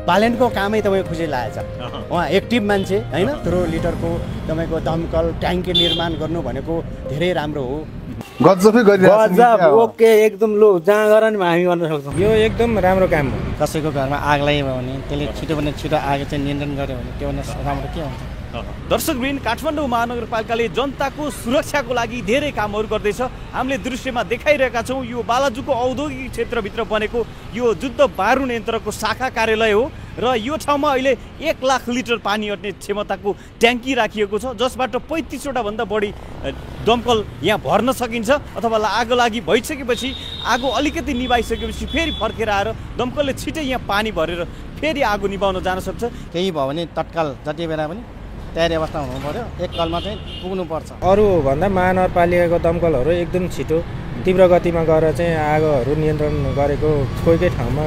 बालेनको कामै तपाईँको खुसी लागेछ उहाँ एक्टिभ मान्छे होइन यत्रो लिटरको तपाईँको दमकल ट्याङ्की निर्माण गर्नु भनेको धेरै राम्रो हो गजबै गरिरहेको ओके एकदम लो जहाँ गर नि हामी गर्न सक्छौँ यो एकदम राम्रो काम हो कसैको घरमा आग लाग्यो भने त्यसले छिटोभन्दा छिटो आगो चाहिँ नियन्त्रण गर्यो भने त्यो राम्रो के हुन्छ दर्शकवृन्द काठमाडौँ महानगरपालिकाले जनताको सुरक्षाको लागि धेरै कामहरू गर्दैछ हामीले दृश्यमा देखाइरहेका छौँ यो बालाजुको औद्योगिक क्षेत्रभित्र बनेको यो जुद्ध बारुद यन्त्रको शाखा कार्यालय हो र यो ठाउँमा अहिले 1 लाख लिटर पानी अट्ने क्षमताको ट्याङ्की राखिएको छ जसबाट 35वटा भन्दा बढी दमकल यहाँ भर्न सकिन्छ अथवा आगो लागि भइसकेपछि आगो अलिकति निभाइसकेपछि फेरि फर्केर आएर दमकलले छिटै यहाँ पानी भरेर फेरि आगो निभाउन जान सक्छ केही भयो भने तत्काल जति बेला पनि तयारी अवस्था हुनु पर्यो एक कलमा चाहिँ पुग्नुपर्छ अरू भन्दा महानगरपालिकाको दमकलहरू एकदम छिटो तीव्र गतिमा गएर चाहिँ आगोहरू नियन्त्रण गरेको कोही ठाउँमा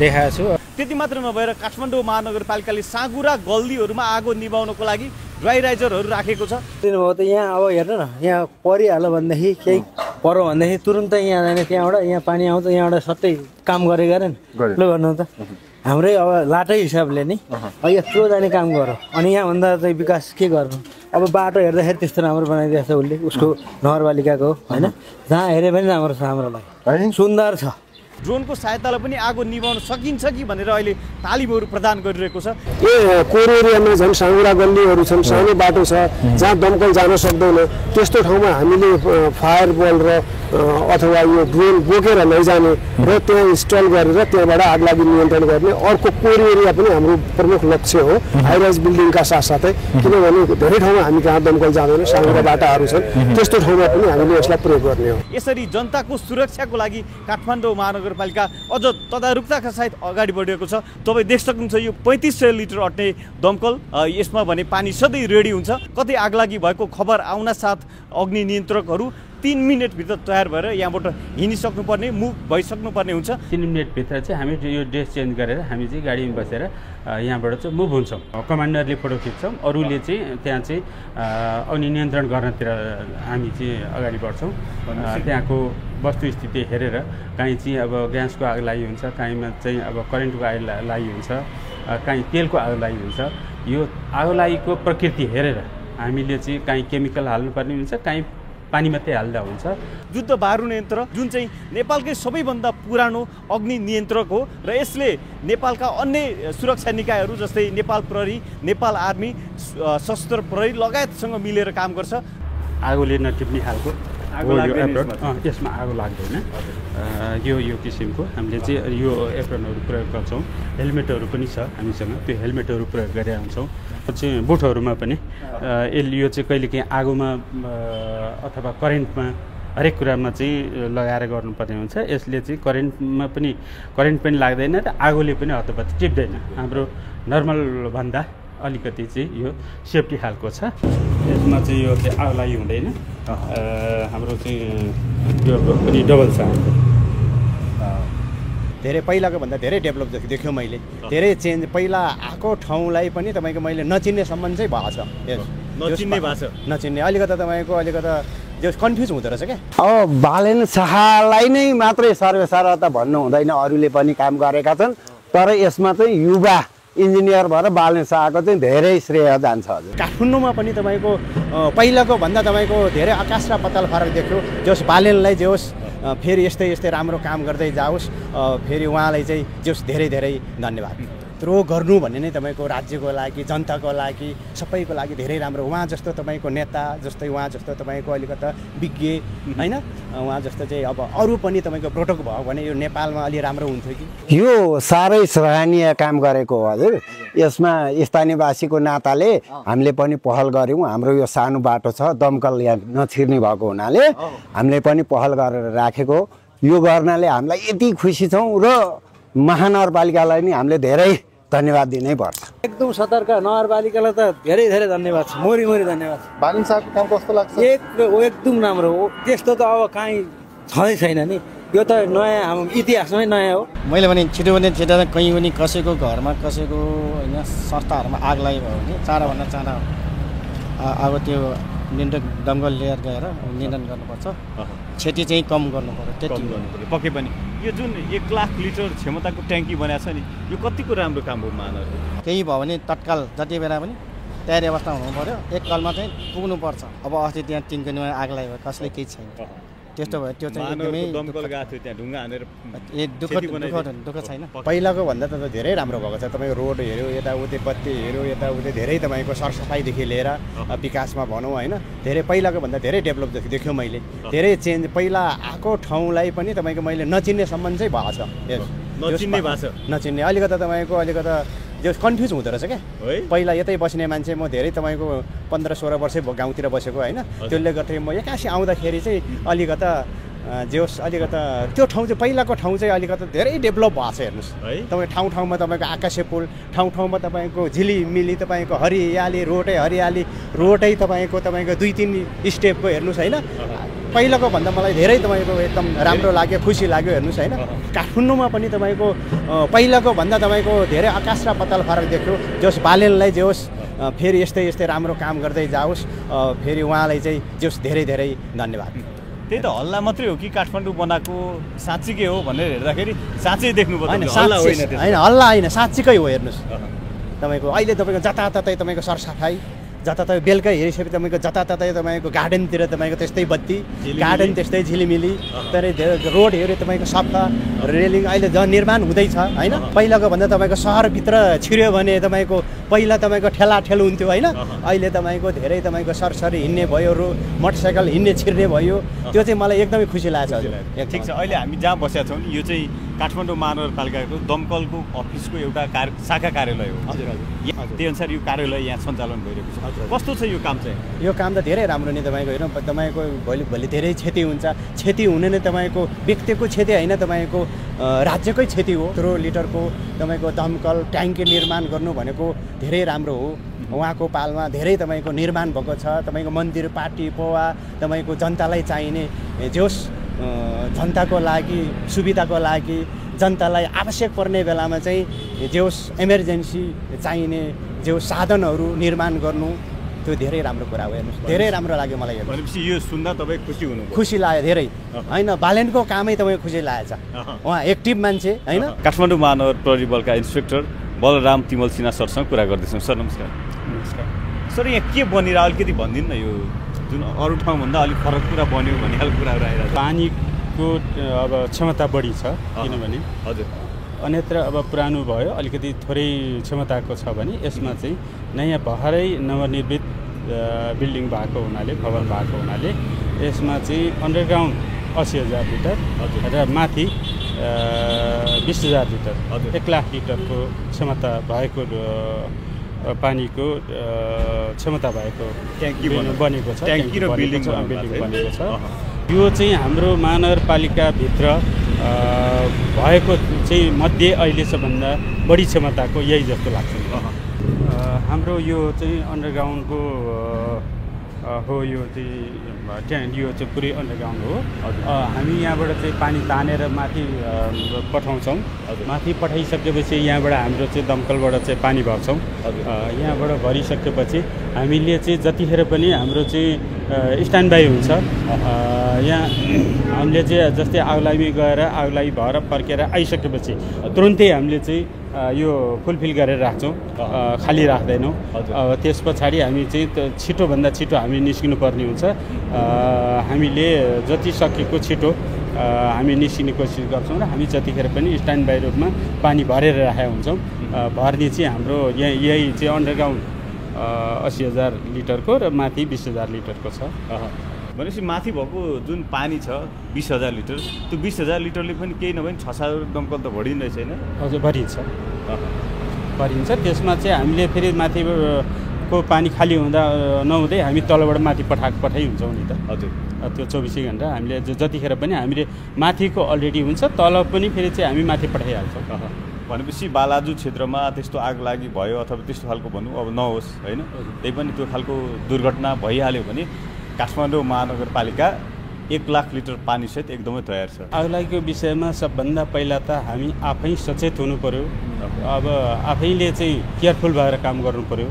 देखाएको छु त्यति मात्र नभएर काठमाडौँ महानगरपालिकाले साँगुरा गल्लीहरूमा आगो निभाउनको लागि ड्राई राइजरहरू राखेको छ किनभने त यहाँ अब हेर्नु न यहाँ परिहाल्यो भनेदेखि केही पऱ्यो भनेदेखि तुरुन्तै यहाँ जाने त्यहाँबाट यहाँ पानी आउँछ यहाँबाट सट्टै काम गरेर नि ल गर्नु त हाम्रै अब लाटै हिसाबले नि यत्रो जाने काम गर अनि यहाँभन्दा चाहिँ विकास के गर्नु अब बाटो हेर्दाखेरि त्यस्तो राम्रो बनाइदिएको छ उसले उसको नगरपालिकाको होइन जहाँ हेरे पनि राम्रो छ हाम्रो लागि सुन्दर छ ड्रोनको सहायताले पनि आगो निभाउन सकिन्छ कि भनेर अहिले तालिमहरू प्रदान गरिरहेको छ कोर एरियामा झन् साँगुरा गल्लीहरू छन् सानो बाटो छ जहाँ दमकल जान सक्दैन त्यस्तो ठाउँमा हामीले फायर बल र अथवा यो ड्रोन बोकेर लैजाने र त्यहाँ इन्स्टल गरेर त्यहाँबाट आगलागी नियन्त्रण गर्ने अर्को कोर एरिया पनि हाम्रो प्रमुख लक्ष्य हो हाइराइज बिल्डिङका साथसाथै किनभने धेरै ठाउँमा हामी कहाँ दमकल जाँदैन साँगुरा बाटाहरू छन् त्यस्तो ठाउँमा पनि हामीले यसलाई प्रयोग गर्ने हो यसरी जनताको सुरक्षाको लागि काठमाडौँ महानगरपालिका अझ तदारुकताका साथ अगाडि बढेको छ तपाईँ देख्न सक्नुहुन्छ यो 3500 लिटर अट्ने दमकल यसमा भने पानी सधैँ रेडी हुन्छ कतै आगलागी भएको खबर आउन साथ अग्नि नियन्त्रकहरू 3 मिनटभित्र तयार भएर यहाँबाट हिँडिसक्नुपर्ने मुभ भइसक्नुपर्ने हुन्छ 3 मिनटभित्र चाहिँ हामी यो ड्रेस चेन्ज गरेर हामी चाहिँ गाडीमा बसेर यहाँबाट चाहिँ मुभ हुन्छौँ कमान्डरले फोटो खिच्छौँ अरूले चाहिँ त्यहाँ चाहिँ अग्नि नियन्त्रण गर्नतिर हामी चाहिँ अगाडि बढ्छौँ त्यहाँको वस्तुस्थिति हेरेर काहीँ चाहिँ अब ग्यासको आग लागि हुन्छ काहीँमा चाहिँ अब करेन्टको आग लागि हुन्छ काहीँ तेलको आग लागि हुन्छ यो आगो लागेको प्रकृति हेरेर हामीले चाहिँ काहीँ केमिकल हाल्नुपर्ने हुन्छ काहीँ पानी मात्रै हाल्दा हुन्छ जुद्ध बारुद यन्त्र जुन चाहिँ नेपालकै सबैभन्दा पुरानो अग्नि नियन्त्रक हो र यसले नेपालका अन्य सुरक्षा निकायहरू जस्तै नेपाल प्रहरी नेपाल आर्मी सशस्त्र प्रहरी लगायतसँग मिलेर काम गर्छ आगोले नटिप्ने खालको यसमा आगो लाग्दैन यो किसिमको हामीले चाहिँ यो एप्रोनहरू प्रयोग गर्छौँ हेलमेटहरू पनि छ हामीसँग त्यो हेलमेटहरू प्रयोग गरेर हुन्छौँ चाहिँ बुटहरूमा पनि यो चाहिँ कहिलेकाहीँ आगोमा अथवा करेन्टमा हरेक कुरामा चाहिँ लगाएर गर्नुपर्ने हुन्छ यसले चाहिँ करेन्ट पनि लाग्दैन र आगोले पनि हतपत टिप्दैन हाम्रो नर्मल भन्दा अलिकति चाहिँ यो सेफ्टी खालको छ यसमा चाहिँ यो चाहिँ आगो लागि हुँदैन हाम्रो चाहिँ यो पनि डबल छ धेरै पहिलाको भन्दा धेरै डेभलप देख्यो मैले धेरै चेन्ज पहिला आएको ठाउँलाई पनि तपाईँको मैले नचिन्नेसम्म चाहिँ भएको छ नचिन्ने अलिकता तपाईँको अलिकता जो कन्फ्युज हुँदो रहेछ क्या अब बालेन शाहलाई नै मात्रै सर्वेसर त भन्नु हुँदैन अरूले पनि काम गरेका छन् तर यसमा चाहिँ युवा इन्जिनियर भएर बालेन शाहको चाहिँ धेरै श्रेय जान्छ हजुर काठमाडौँमा पनि तपाईँको पहिलाको भन्दा तपाईँको धेरै आकाश र पाताल फरक देख्यो जस बालेनलाई जे होस् फेरि यस्तै राम्रो काम गर्दै जाओस् फेरि उहाँलाई चाहिँ जस धेरै धेरै धन्यवाद यत्रो गर्नु भन्ने नै तपाईँको राज्यको लागि जनताको लागि सबैको लागि धेरै राम्रो उहाँ जस्तो तपाईँको नेता जस्तै उहाँ जस्तो तपाईँको अलिकता विज्ञ होइन उहाँ जस्तो चाहिँ अब अरू पनि तपाईँको प्रोटोक भयो भने यो नेपालमा अलि राम्रो हुन्थ्यो कि यो साह्रै सराहनीय काम गरेको हो हजुर यसमा स्थानीयवासीको नाताले हामीले पनि पहल गऱ्यौँ हाम्रो यो सानो बाटो छ दमकल यहाँ नछिर्ने भएको हुनाले हामीले पनि पहल गरेर राखेको यो गर्नाले हामीलाई यति खुसी छौँ र महानगरपालिकालाई नि हामीले धेरै धन्यवाद दिनै पर्छ एकदम सतर्क नगरपालिकालाई त धेरै धेरै धन्यवाद छ मोरी धन्यवाद बालेन शाहको काम कस्तो लाग्छ एकदम राम्रो हो त्यस्तो त अब कहीँ छँदै छैन नि यो त नयाँ हाम्रो इतिहासमै नयाँ हो मैले भने छिटो कहीँ पनि कसैको घरमा कसैको होइन संस्थाहरूमा आग लाग्यो भने चाँडोभन्दा चाँडो अब त्यो दमकल लिएर गएर नियन्त्रण गर्नुपर्छ क्षति चाहिँ कम गर्नु पर्यो त्यति गर्नुपर्यो पक्कै पनि यो जुन 1 लाख लिटर क्षमताको ट्याङ्की बनाएको छ नि यो कतिको राम्रो काम हो महानगर केही भयो भने तत्काल जति बेला पनि तयारी अवस्था हुनु पर्यो एक कलमा चाहिँ पुग्नुपर्छ अब अस्ति त्यहाँ टिङ्कनीमा आग लाग्यो कसले केही छैन त्यस्तो भयो त्यो चाहिँ एकदमै दमकल गएको थियो त्यहाँ ढुङ्गा हानेर दुःख छैन पहिलाको भन्दा त धेरै राम्रो भएको छ तपाईँको रोड हेऱ्यो यताउति बत्ती हेऱ्यो यताउति धेरै तपाईँको सरसफाइदेखि लिएर विकासमा भनौँ होइन धेरै पहिलाको भन्दा धेरै डेभलप देख्यो मैले धेरै चेन्ज पहिला आएको ठाउँलाई पनि तपाईँको मैले नचिन्नेसम्म चाहिँ भएको छ नचिन्ने अलिकति तपाईँको अलिकति जो कन्फ्युज हुँदो रहेछ क्या पहिला यतै बस्ने मान्छे म धेरै तपाईँको 15-16 वर्षै गाउँतिर बसेको होइन त्यसले गर्दाखेरि म एक्कासी आउँदाखेरि चाहिँ अलिकता अलिकता त्यो ठाउँ चाहिँ पहिलाको ठाउँ चाहिँ अलिकति धेरै डेभलप भएको छ हेर्नुहोस् तपाईँ ठाउँ ठाउँमा तपाईँको आकाशे पुल ठाउँ ठाउँमा तपाईँको झिलिमिली तपाईँको हरियाली रोडै तपाईँको 2-3 स्टेपको हेर्नुहोस् होइन पहिलाको भन्दा मलाई धेरै तपाईँको एकदम राम्रो लाग्यो खुसी लाग्यो हेर्नुहोस् होइन काठमाडौँमा पनि तपाईँको पहिलाको भन्दा तपाईँको धेरै आकाश र पाताल फरक देख्यो जस बालेनलाई जे होस् फेरि यस्तै राम्रो काम गर्दै जाओस् फेरि उहाँलाई चाहिँ जस धेरै धन्यवाद त्यही त हल्ला मात्रै हो कि काठमाडौँ बनाएको साँच्चीकै हो भनेर हेर्दाखेरि साँच्चै देख्नुपर्छ होइन हल्ला होइन साँच्चीकै हो हेर्नुहोस् तपाईँको अहिले तपाईँको जताततै तपाईँको सरसफाइ जताततै बेलुका हेरिसकेपछि तपाईँको जताततै तपाईँको गार्डनतिर तपाईँको त्यस्तै बत्ती गार्डन त्यस्तै झिलिमिली तर रोड हेऱ्यो तपाईँको सफा रेलिङ अहिले निर्माण हुँदैछ होइन पहिलाको भन्दा तपाईँको सहरभित्र छिर्यो भने तपाईँको पहिला तपाईँको ठेलाठेल हुन्थ्यो होइन अहिले तपाईँको धेरै तपाईँको सरसरी हिँड्ने भयो मोटरसाइकल हिँड्ने छिर्ने भयो त्यो चाहिँ मलाई एकदमै खुसी लागेको छ ठिक छ अहिले हामी जहाँ बसेका छौँ यो चाहिँ काठमाडौँ महानगरपालिकाको दमकलको अफिसको एउटा शाखा कार्यालय हो त्यही अनुसार यो कार्यालय यहाँ सञ्चालन भइरहेको छ कस्तो छ यो काम चाहिँ यो काम त धेरै राम्रो नि तपाईँको हेर्नु तपाईँको भोलि धेरै क्षति हुन्छ क्षति हुने नै तपाईँको व्यक्तिको क्षति होइन तपाईँको राज्यकै क्षति हो 3 लिटरको तपाईँको दमकल ट्याङ्की निर्माण गर्नु भनेको धेरै राम्रो हो उहाँको पालमा धेरै तपाईँको निर्माण भएको छ तपाईँको मन्दिर पार्टी पोवा तपाईँको जनतालाई चाहिने जोस् जनताको लागि सुविधाको लागि जनतालाई आवश्यक पर्ने बेलामा चाहिँ जोस् इमर्जेन्सी चाहिने जो साधनहरू निर्माण गर्नु त्यो धेरै राम्रो कुरा हो हेर्नुहोस् धेरै राम्रो लाग्यो मलाई भनेपछि यो सुन्दा तपाईँ खुसी लाग्यो धेरै होइन बालेनको कामै तपाईँ खुसी लागेछ उहाँ एक्टिभ मान्छे होइन काठमाडौँ महानगर प्रहरी बलका इन्सपेक्टर बलराम तिमल सिन्हा सरसँग कुरा गर्दैछौँ सर नमस्कार सर यहाँ के बनिरहेको अलिकति भनिदिनु न यो जुन अरू ठाउँभन्दा अलिक फरक कुरा बन्यो भन्ने खालको कुराहरू आइरहेको छ पानीको अब क्षमता बढी छ किनभने हजुर अन्यत्र अब पुरानो भयो अलिकति थोरै क्षमताको छ भने यसमा चाहिँ नयाँ भर्खरै नवनिर्मित बिल्डिङ भएको हुनाले भवन भएको हुनाले यसमा चाहिँ अन्डरग्राउन्ड 80,000 लिटर र माथि 20,000 लिटर 1 लाख लिटरको क्षमता भएको पानीको क्षमता भएको ट्याङ्की बनेको छ ट्याङ्की र बिल्डिङ बनेको छ यो चाहिँ हाम्रो महानगरपालिकाभित्र भएको चाहिँ मध्ये अहिले सबभन्दा बढी क्षमताको यही जस्तो लाग्छ हाम्रो यो चाहिँ अन्डरग्राउन्डको हो यो चाहिँ पुरै अन्डरग्राउन्ड हो हामी यहाँबाट चाहिँ पानी तानेर माथि पठाउँछौँ माथि पठाइसकेपछि यहाँबाट हाम्रो चाहिँ दमकलबाट चाहिँ पानी भर्छौँ यहाँबाट भरिसकेपछि हामीले चाहिँ जतिखेर पनि हाम्रो चाहिँ स्ट्यान्ड बाई हुन्छ यहाँ हामीले चाहिँ जस्तै आगलागी गएर आगलागी भएर फर्केर आइसकेपछि तुरुन्तै हामीले चाहिँ यो फुलफिल गरेर राख्छौँ खाली राख्दैनौँ त्यस पछाडि हामी चाहिँ छिटोभन्दा छिटो हामी निस्किनु पर्ने हुन्छ हामीले जति सकेको छिटो हामी निस्किने कोसिस गर्छौँ र हामी जतिखेर पनि स्ट्यान्ड बाई रूपमा पानी भरेर राखेका हुन्छौँ भर्ने चाहिँ हाम्रो यही चाहिँ अन्डरग्राउन्ड 80,000 लिटरको र माथि 20,000 लिटरको छ भनेपछि माथि भएको जुन पानी छ 20,000 लिटर त्यो 20,000 लिटरले पनि केही नभए 6,000 दमकल त भरिँदैन रहेछ होइन हजुर भरिन्छ त्यसमा चाहिँ हामीले फेरि माथिको पानी खाली नहुँदै हामी तलबाट माथि पठाइ हुन्छौँ नि त हजुर त्यो 24 घन्टा हामीले जतिखेर पनि हामीले माथिको अलरेडी हुन्छ तल पनि फेरि चाहिँ हामी माथि पठाइहाल्छौँ भनेपछि बालाजु क्षेत्रमा त्यस्तो आग लागि भयो अथवा त्यस्तो खालको भनौँ अब नहोस् होइन त्यही पनि त्यो खालको दुर्घटना भइहाल्यो भने काठमाडौँ महानगरपालिका 1 लाख लिटर पानीसहित एकदमै तयार छ आगलागीको विषयमा सबभन्दा पहिला त हामी आफै सचेत हुनु पर्यो अब आफैले चाहिँ केयरफुल भएर काम गर्नु पर्यो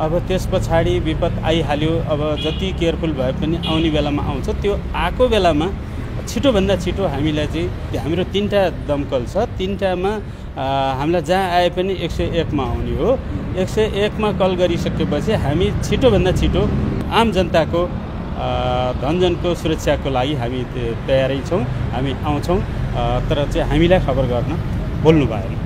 अब त्यस पछाडि विपद आइहाल्यो, अब जति केयरफुल भए पनि आउने बेलामा आउँछ। त्यो आएको बेलामा छिटोभन्दा छिटो हामीलाई चाहिँ हाम्रो 3टा दमकल छ, 3टामा हामीलाई जहाँ आए पनि 101मा आउने हो। 101मा कल गरिसकेपछि हामी छिटोभन्दा छिटो आम जनताको धनजनको सुरक्षाको लागि हामी तयारै छौँ, हामी आउँछौँ। तर चाहिँ हामीलाई खबर गर्न बोल्नु भएन।